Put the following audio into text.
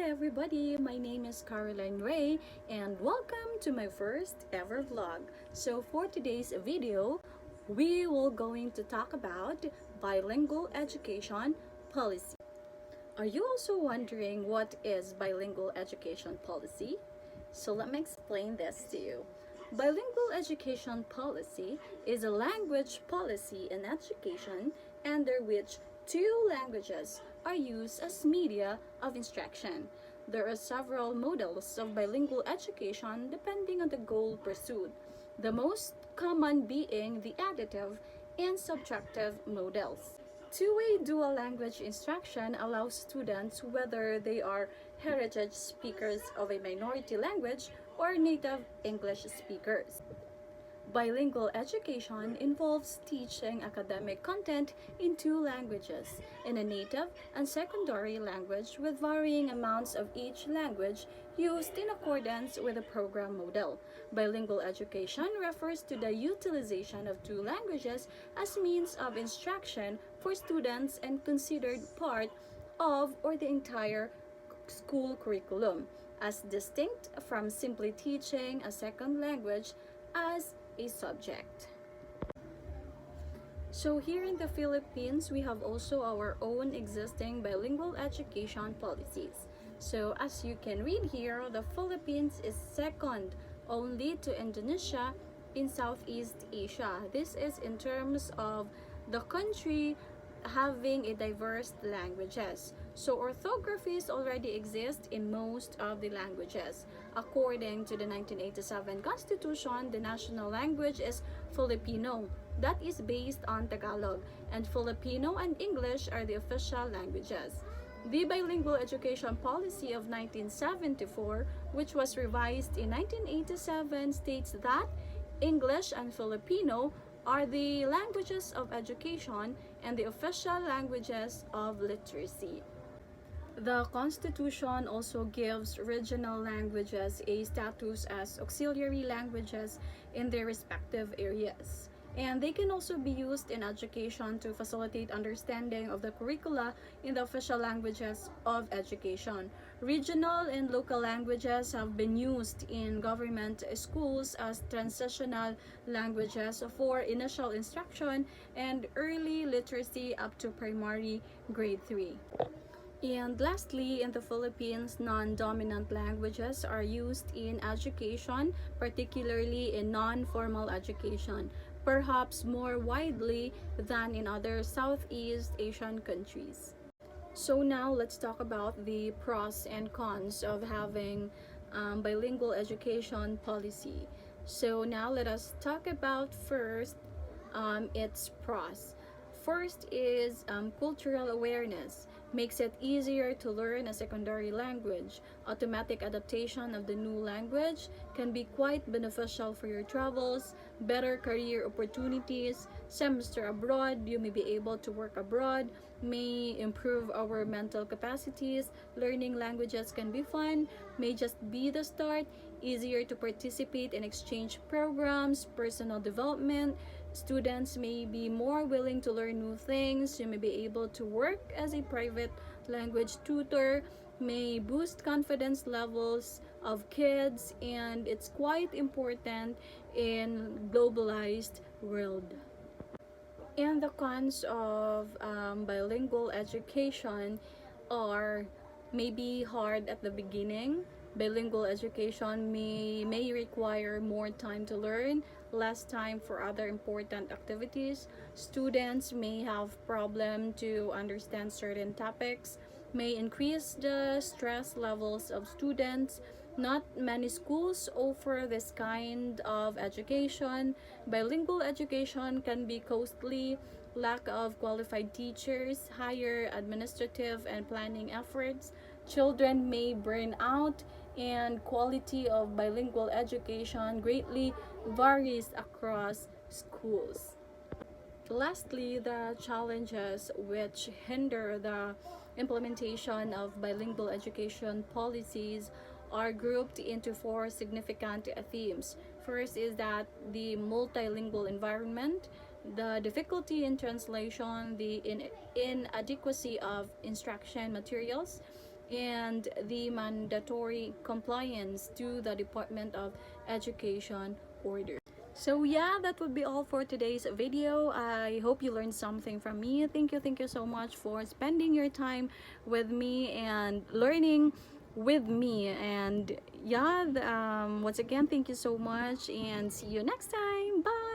everybody, my name is Caroline Rey and welcome to my first ever vlog. So for today's video, we will going to talk about bilingual education policy. Are you also wondering what is bilingual education policy? So let me explain this to you. Bilingual education policy is a language policy in education under which two languages are used as media of instruction. There are several models of bilingual education depending on the goal pursued, the most common being the additive and subtractive models. Two-way dual language instruction allows students, whether they are heritage speakers of a minority language or native English speakers. Bilingual education involves teaching academic content in two languages, in a native and secondary language with varying amounts of each language used in accordance with the program model. Bilingual education refers to the utilization of two languages as means of instruction for students and considered part of or the entire school curriculum, as distinct from simply teaching a second language as a subject. So here in the Philippines, we have also our own existing bilingual education policies. So as you can read here, the Philippines is second only to Indonesia in Southeast Asia. This is in terms of the country having a diverse languages. So orthographies already exist in most of the languages. According to the 1987 Constitution, the national language is Filipino. That is based on Tagalog, and Filipino and English are the official languages. The bilingual education policy of 1974, which was revised in 1987, states that English and Filipino are the languages of education and the official languages of literacy. The Constitution also gives regional languages a status as auxiliary languages in their respective areas. And they can also be used in education to facilitate understanding of the curricula in the official languages of education. Regional and local languages have been used in government schools as transitional languages for initial instruction and early literacy up to primary grade 3. And lastly, in the Philippines, non-dominant languages are used in education, particularly in non-formal education, perhaps more widely than in other Southeast Asian countries. So now let's talk about the pros and cons of having bilingual education policy. So now let us talk about first its pros. First is cultural awareness. Makes it easier to learn a secondary language. Automatic adaptation of the new language can be quite beneficial for your travels, better career opportunities, semester abroad, you may be able to work abroad, may improve our mental capacities, learning languages can be fun, may just be the start, easier to participate in exchange programs, personal development, students may be more willing to learn new things, you may be able to work as a private language tutor, may boost confidence levels of kids, and it's quite important in globalized world. And the cons of bilingual education are maybe hard at the beginning. Bilingual education may require more time to learn, less time for other important activities. Students may have problem to understand certain topics, may increase the stress levels of students. Not many schools offer this kind of education. Bilingual education can be costly, lack of qualified teachers, higher administrative and planning efforts. Children may burn out, and quality of bilingual education greatly varies across schools. Lastly, the challenges which hinder the implementation of bilingual education policies are grouped into four significant themes. First is that the multilingual environment, the difficulty in translation, the inadequacy of instruction materials, and the mandatory compliance to the Department of Education order. So yeah, that would be all for today's video. I hope you learned something from me. Thank you so much for spending your time with me and learning with me. And yeah, once again, thank you so much and see you next time. Bye.